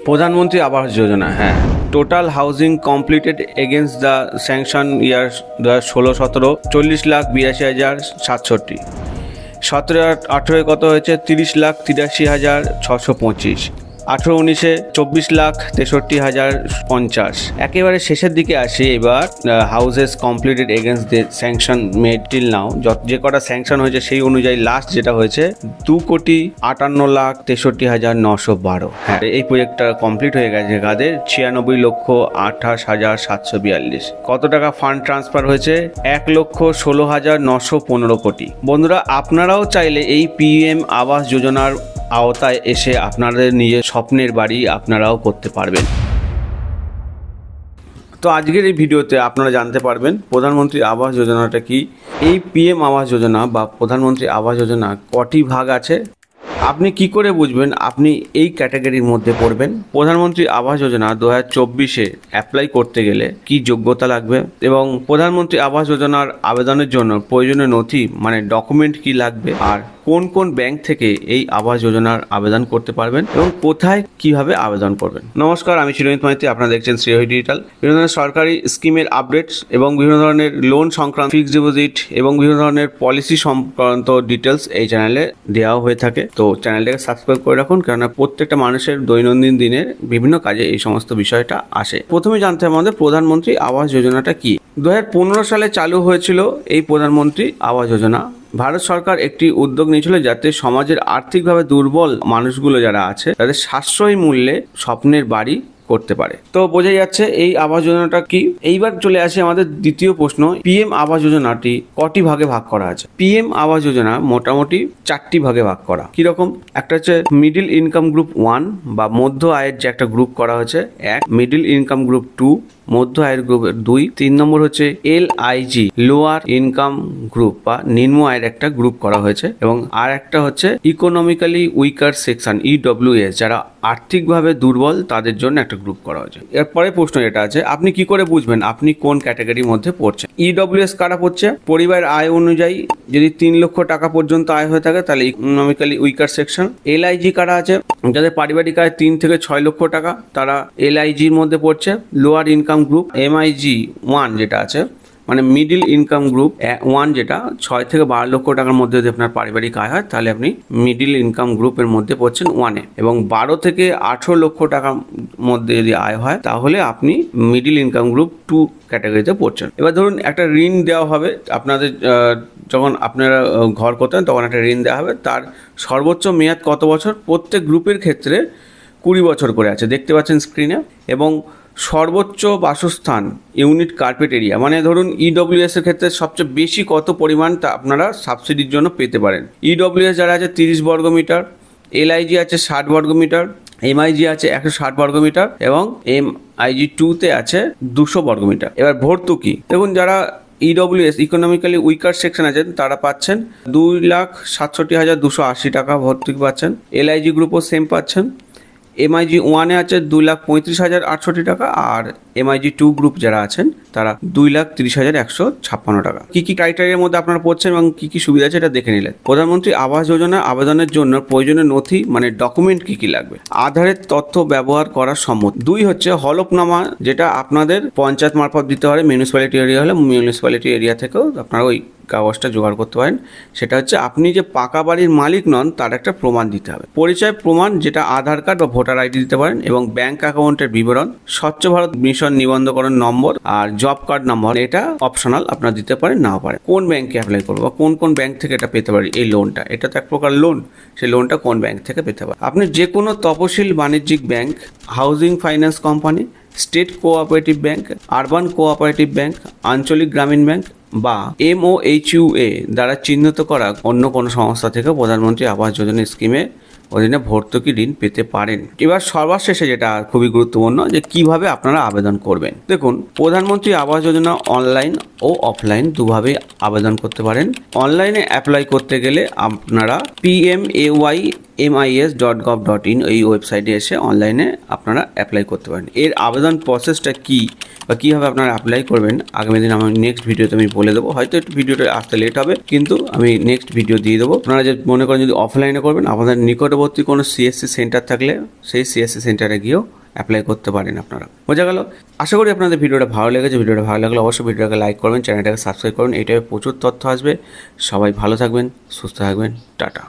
প্রধানমন্ত্রী আবাস যোজনা, হ্যাঁ, total housing completed against the sanction ইয়ার 2016-17 40,82,760। 17-18 কত হয়েছে 30,83,625। 18-19 24,63,050। একেবারে শেষের দিকে আসি এবার houses completed against the sanction made till now, যে কটা স্যাংশন হয়েছে সেই অনুযায়ী লাস্ট যেটা হয়েছে 2,58,63,912। হ্যাঁ, এই প্রজেক্টটা কমপ্লিট হয়ে গেছে কাদের 96,28,742। কত টাকা ফান্ড ট্রান্সফার হয়েছে 1,16,915 কোটি। বন্ধুরা, আপনারাও চাইলে এই PM আবাস যোজনার আওতায় এসে আপনাদের নিজের স্বপ্নের বাড়ি আপনারাও করতে পারবেন। তো আজকের এই ভিডিওতে আপনারা জানতে পারবেন প্রধানমন্ত্রী আবাস যোজনাটা কি, এই PM আবাস যোজনা বা প্রধানমন্ত্রী আবাস যোজনা কটি ভাগ আছে, আপনি কি করে বুঝবেন আপনি এই ক্যাটাগরির মধ্যে পড়বেন, প্রধানমন্ত্রী আবাস যোজনা 2024-এ অ্যাপ্লাই করতে গেলে কি যোগ্যতা লাগবে, এবং প্রধানমন্ত্রী আবাস যোজনার আবেদনের জন্য প্রয়োজনীয় নথি মানে ডকুমেন্ট কি লাগবে, আর কোন কোন ব্যাংক থেকে এই আবাস যোজনার আবেদন করতে পারবেন এবং কোথায় কিভাবে আবেদন করবেন। নমস্কার, আমি চিরঞ্জিত মাইতি, আপনারা দেখছেন শ্রীহরি ডিজিটাল। বিভিন্ন ধরনের সরকারি স্কিমের আপডেটস এবং বিভিন্ন ধরনের লোন সংক্রান্ত ফিক্সড ডিপোজিট এবং বিভিন্ন ধরনের পলিসি সংক্রান্ত ডিটেলস এই চ্যানেলে দেওয়া হয়ে থাকে। তো চ্যানেলটাকে সাবস্ক্রাইব করে রাখুন, কেননা প্রত্যেকটা মানুষের দৈনন্দিন দিনের বিভিন্ন কাজে এই সমস্ত বিষয়টা আসে। প্রথমে জানতে হবে আমাদের প্রধানমন্ত্রী আবাস যোজনাটা কি। 2015 সালে চালু হয়েছিল এই প্রধানমন্ত্রী আবাস যোজনা। ভারত সরকার একটি উদ্যোগ নিয়েছিল যাতে সমাজের আর্থিকভাবে দুর্বল মানুষগুলো যারা আছে তাদের সাশ্রয়ী মূল্যে স্বপ্নের বাড়ি করতে পারে। তো বোঝা যাচ্ছে এই আবাস যোজনাটা কি। এইবার চলে আসে আমাদের দ্বিতীয় প্রশ্ন, PM আবাস যোজনাটি কটি ভাগে ভাগ করা আছে। PM আবাস যোজনা মোটামুটি 4টি ভাগে ভাগ করা। কিরকম? একটা হচ্ছে মিডল ইনকাম গ্রুপ 1 বা মধ্য আয়ের যে একটা গ্রুপ করা হয়েছে 1, মিডল ইনকাম গ্রুপ 2 মধ্য আয়ের গ্রুপের 2, 3 নম্বর হচ্ছে LIG লোয়ার ইনকাম গ্রুপ বা নিম্ন আয়ের একটা গ্রুপ করা হয়েছে, এবং আর একটা হচ্ছে ইকোনমিক্যালি উইকার সেকশন EWS যারা আর্থিকভাবে দুর্বল তাদের জন্য একটা গ্রুপ করা হয়েছে। এরপরে প্রশ্ন এটা আছে, আপনি কি করে বুঝবেন আপনি কোন ক্যাটাগরির মধ্যে পড়ছেন। EWS কারা পড়ছে? পরিবারের আয় অনুযায়ী যদি 3 লক্ষ টাকা পর্যন্ত আয় হয়ে থাকে তাহলে ইকোনমিক্যালি উইকার সেকশন। LIG কারা আছে? যাদের পারিবারিক আয় 3 থেকে 6 লক্ষ টাকা তারা LIGর মধ্যে পড়ছে। লোয়ার ইনকাম গ্রুপ MIG 1 যেটা আছে মানে মিডল ইনকাম গ্রুপ 1 যেটা 6 থেকে 12 লক্ষ টাকার মধ্যে যদি আপনার পারিবারিক আয় হয় তাহলে আপনি মিডল ইনকাম গ্রুপের মধ্যে পড়ছেন 1-এ, এবং 12 থেকে 18 লক্ষ টাকার মধ্যে যদি আয় হয় তাহলে আপনি মিডল ইনকাম গ্রুপ 2 ক্যাটাগরিতে পড়ছেন। এবার ধরুন একটা ঋণ দেওয়া হবে আপনাদের, যখন আপনারা ঘর করতেন তখন একটা ঋণ দেওয়া হবে, তার সর্বোচ্চ মেয়াদ কত বছর? প্রত্যেক গ্রুপের ক্ষেত্রে 20 বছর করে আছে, দেখতে পাচ্ছেন স্ক্রিনে। এবং সর্বোচ্চ বাসস্থান ইউনিট কার্পেট এরিয়া, মানে ধরুন EWS এর ক্ষেত্রে সবচেয়ে বেশি কত পরিমাণ তা আপনারা সাবসিডির জন্য পেতে পারেন। EWS যারা আছে 30 বর্গমিটার, LIG আছে 60 বর্গমিটার, MIG আছে 160 বর্গমিটার এবং MIG 2-তে আছে 200 বর্গমিটার। এবার ভর্তুকি দেখুন, যারা EWS ইকোনমিক্যালি উইকার সেকশন আছেন তারা পাচ্ছেন 2,67,280 টাকা ভর্তুকি পাচ্ছেন। LIG গ্রুপও সেম পাচ্ছেন। MIG 1-এ আছে 2,35,860 টাকা, আর MIG 2 গ্রুপ যারা আছেন তারা 2,30,156 টাকা। কি কি ক্রাইটেরিয়ার মধ্যে আপনারা পড়ছেন এবং কি কি সুবিধা আছে এটা দেখে নিলেন। প্রধানমন্ত্রী আবাস যোজনা আবেদনের জন্য প্রয়োজনীয় নথি মানে ডকুমেন্ট কি কি লাগবে। আধারের তথ্য ব্যবহার করার সম্মতি। 2 হচ্ছে হলফনামা, যেটা আপনাদের পঞ্চায়েত মারফত দিতে পারে, মিউনিসিপ্যালিটি এরিয়া হলে মিউনিসিপ্যালিটি এরিয়া থেকেও আপনারা ওই কাগজটা জোগাড় করতে পারেন। সেটা হচ্ছে আপনি যে পাকা বাড়ির মালিক নন তার একটা প্রমাণ দিতে হবে। পরিচয় প্রমাণ, যেটা আধার কার্ড বা ভোটার ID দিতে পারেন, এবং ব্যাংক অ্যাকাউন্টের বিবরণ, স্বচ্ছ ভারত মিশন নিবন্ধকরণ নম্বর আর জব কার্ড নম্বর, এটা অপশনাল, আপনারা দিতে পারেন নাও পারেন। কোন ব্যাংকে অ্যাপ্লাই করবো বা কোন কোন ব্যাংক থেকে এটা পেতে পারি এই লোনটা, এটা তো এক প্রকার লোন, সেই লোনটা কোন ব্যাংক থেকে পেতে পারেন। আপনি যে কোনো তপশিল বাণিজ্যিক bank, housing finance company, state cooperative bank, urban cooperative bank, আঞ্চলিক গ্রামীণ ব্যাংক বা MOHUA দ্বারা চিহ্নিত করা অন্য কোনো সংস্থা থেকে প্রধানমন্ত্রী আবাস যোজনা স্কিমে অধীনে ভর্তুকি ঋণ পেতে পারেন। এবার সর্বশেষে যেটা খুবই গুরুত্বপূর্ণ যে কিভাবে আপনারা আবেদন করবেন। দেখুন, প্রধানমন্ত্রী আবাস যোজনা অনলাইন ও অফলাইন দুভাবে আবেদন করতে পারেন। অনলাইনে অ্যাপ্লাই করতে গেলে আপনারা PMAYMIS.gov.in এই ওয়েবসাইটে এসে অনলাইনে আপনারা অ্যাপ্লাই করতে পারেন। এর আবেদন প্রসেসটা কি বা কীভাবে আপনারা অ্যাপ্লাই করবেন আগামী দিন আমার নেক্সট ভিডিওতে আমি বলে দেবো। হয়তো একটু ভিডিওটা আসতে লেট হবে, কিন্তু আমি নেক্সট ভিডিও দিয়ে দেবো। আপনারা যে মনে করেন যদি অফলাইনে করবেন, আপনাদের নিকটবর্তী নিকটবর্তী কোনো সিএসসি সেন্টার থাকলে সেই সিএসসি সেন্টারে গিয়েও অ্যাপ্লাই করতে পারেন আপনারা। বোঝা গেল? আশা করি আপনাদের ভিডিওটা ভালো লেগেছে। ভিডিওটা ভালো লাগলে অবশ্যই ভিডিওটাকে লাইক করবেন, চ্যানেলটাকে সাবস্ক্রাইব করবেন। এই টাইপের প্রচুর তথ্য আসবে। সবাই ভালো থাকবেন, সুস্থ থাকবেন। টাটা।